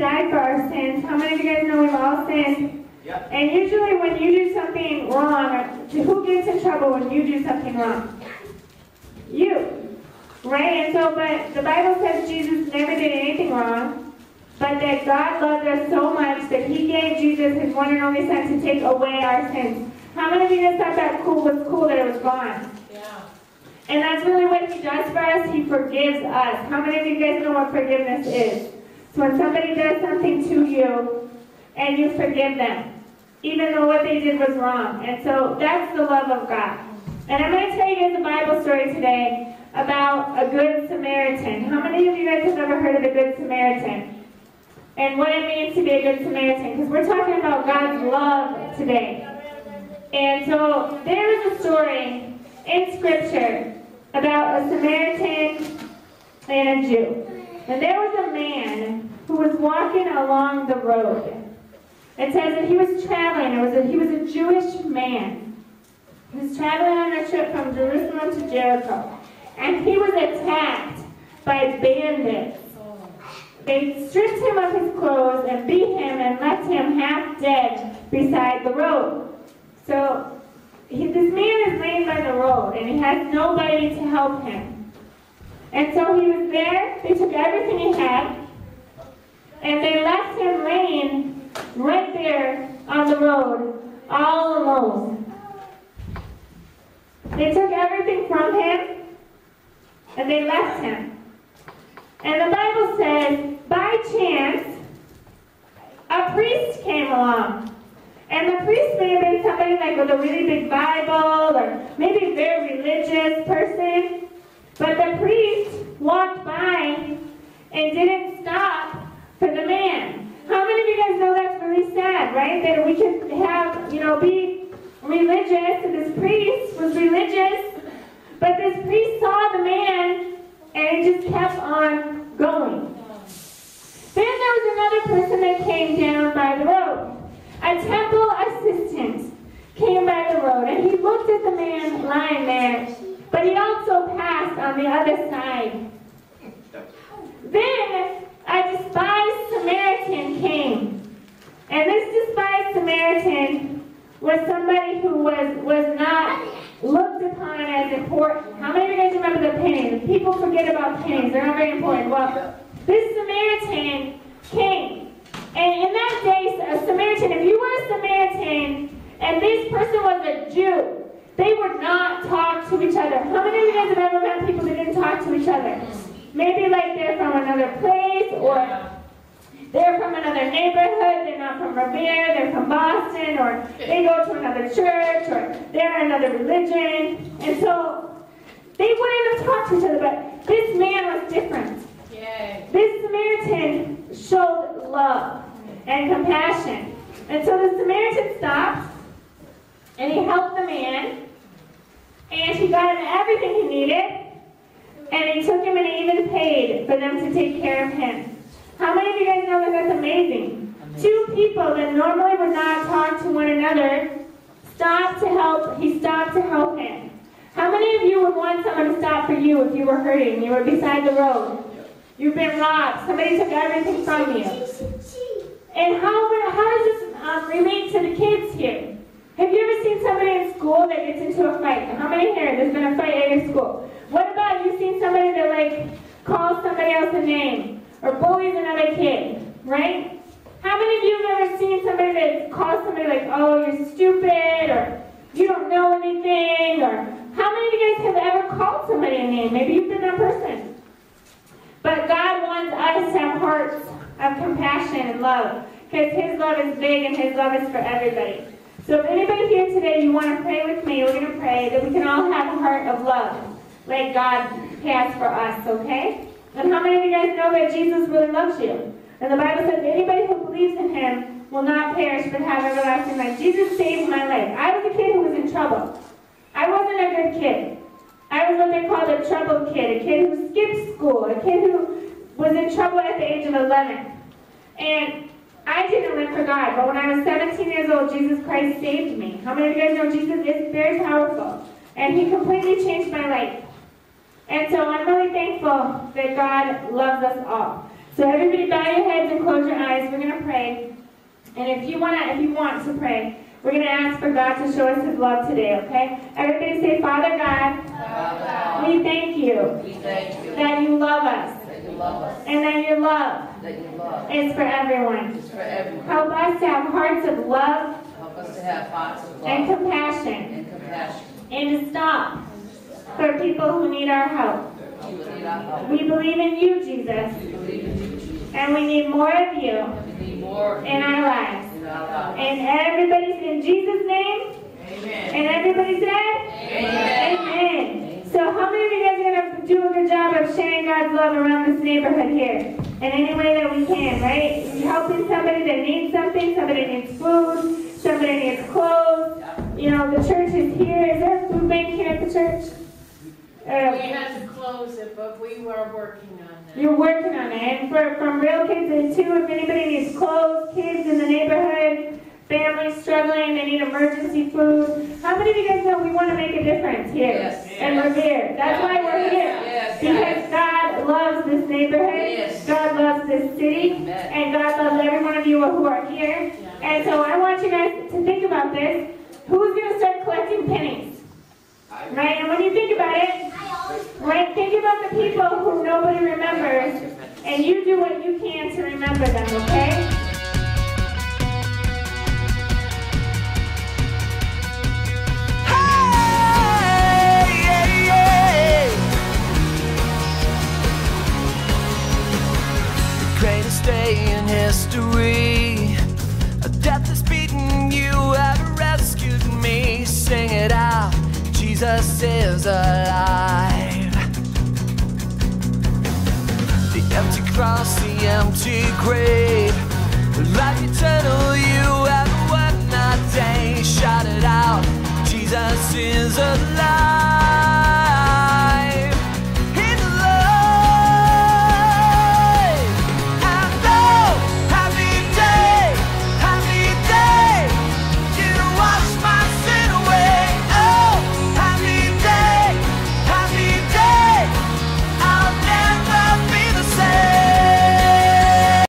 died for our sins. How many of you guys know we've all sinned? Yep. And usually when you do something wrong, who gets in trouble when you do something wrong? You. Right? And so, but the Bible says Jesus never did anything wrong, but that God loved us so much that he gave Jesus, his one and only son, to take away our sins. How many of you guys thought that was cool that it was gone? Yeah. And that's really what he does for us. He forgives us. How many of you guys know what forgiveness is? So when somebody does something to you, and you forgive them, even though what they did was wrong. And so that's the love of God. And I'm going to tell you guys a Bible story today about a Good Samaritan. How many of you guys have ever heard of a Good Samaritan? And what it means to be a Good Samaritan? Because we're talking about God's love today. And so there is a story in Scripture about a Samaritan and a Jew. And there was a man who was walking along the road. It says that he was traveling. He was a Jewish man. He was traveling on a trip from Jerusalem to Jericho. And he was attacked by bandits. They stripped him of his clothes and beat him and left him half dead beside the road. So this man is laying by the road, and he has nobody to help him. And so he was there. They took everything he had, and they left him laying right there on the road, all alone. They took everything from him, and they left him. And the Bible says, by chance, a priest came along. And the priest may have been somebody like with a really big Bible, or maybe a very religious person. But the priest walked by and didn't stop for the man. How many of you guys know that's really sad, right? That we could have, be religious, and this priest was religious, but this priest saw the man, and he just kept on going. Then there was another person that came down by the road. A temple assistant came by the road, and he looked at the man lying there, but he also passed on the other side. Then a despised Samaritan came, and this despised Samaritan was somebody who was not looked upon as important. How many of you guys remember the pennies? People forget about pennies. They're not very important. Well, this Samaritan came. And in that day, a Samaritan, if you were a Samaritan and this person was a Jew, they would not talk to each other. How many of you guys have ever met people that didn't talk to each other? Maybe like they're from another place, or they're from another neighborhood, they're not from Revere, they're from Boston, or they go to another church, or they're another religion. And so they wouldn't have talked to each other, but this man was different. This Samaritan showed love and compassion. And so the Samaritan stopped, and he helped the man, and he got him everything he needed, and he took him and he even paid for them to take care of him. How many of you guys know that that's amazing? Two people that normally would not talk to one another stopped to help. He stopped to help him. How many of you would want someone to stop for you if you were hurting? You were beside the road. You've been robbed. Somebody took everything from you. And how does this relate to the kids here? Have you ever seen somebody in school that gets into a fight? How many here? There's been a fight at your school. What about you seen somebody that calls somebody else a name or bullies another kid, right? How many of you have ever seen somebody that calls somebody oh, you're stupid, or you don't know anything, or how many of you guys have ever called somebody a name? Maybe you've been that person. But God wants us to have hearts of compassion and love, because His love is big and His love is for everybody. So if anybody here today, you want to pray with me, we're going to pray that we can all have a heart of love, like God has for us, okay? And how many of you guys know that Jesus really loves you? And the Bible says anybody who believes in Him will not perish but have everlasting life. Jesus saved my life. I was a kid who was in trouble. I wasn't a good kid. I was what they called a troubled kid, a kid who skipped school, a kid who was in trouble at the age of 11. And I didn't live for God, but when I was 17 years old, Jesus Christ saved me. How many of you guys know Jesus is very powerful? And He completely changed my life. And so I'm really thankful that God loves us all. So So everybody bow your heads and close your eyes. We're going to pray. And if you want to pray, we're going to ask for God to show us His love today, okay? Everybody say, Father God, we thank you that you love us. And that your love is for everyone. Help us to have hearts of love and compassion. And to stop for people who need our help. We believe in you, Jesus. And we need more of you in our lives. And everybody said, in Jesus' name? Amen. And everybody said? Amen. Amen. So how many of you guys are going to do a good job of sharing God's love around this neighborhood here? In any way that we can, right? You're helping somebody that needs something. Somebody needs food. Somebody needs clothes. You know, the church is here. Is there a food bank here at the church? We had to close it, but we were working on that. You're working on it. And from Real Kids too, if anybody needs clothes, kids in the neighborhood, families struggling, they need emergency food. How many of you guys know we want to make a difference here in Revere? That's why we're here. Because God loves this neighborhood. God loves this city. And God loves every one of you who are here. And so I want you guys to think about this. Who's going to start collecting pennies? Right? And when you think about it, right, think about the people who nobody remembers, and you do what you can to remember them, okay? Greatest day in history. Death has beaten, you have rescued me. Sing it out, Jesus is alive. The empty cross, the empty grave, life eternal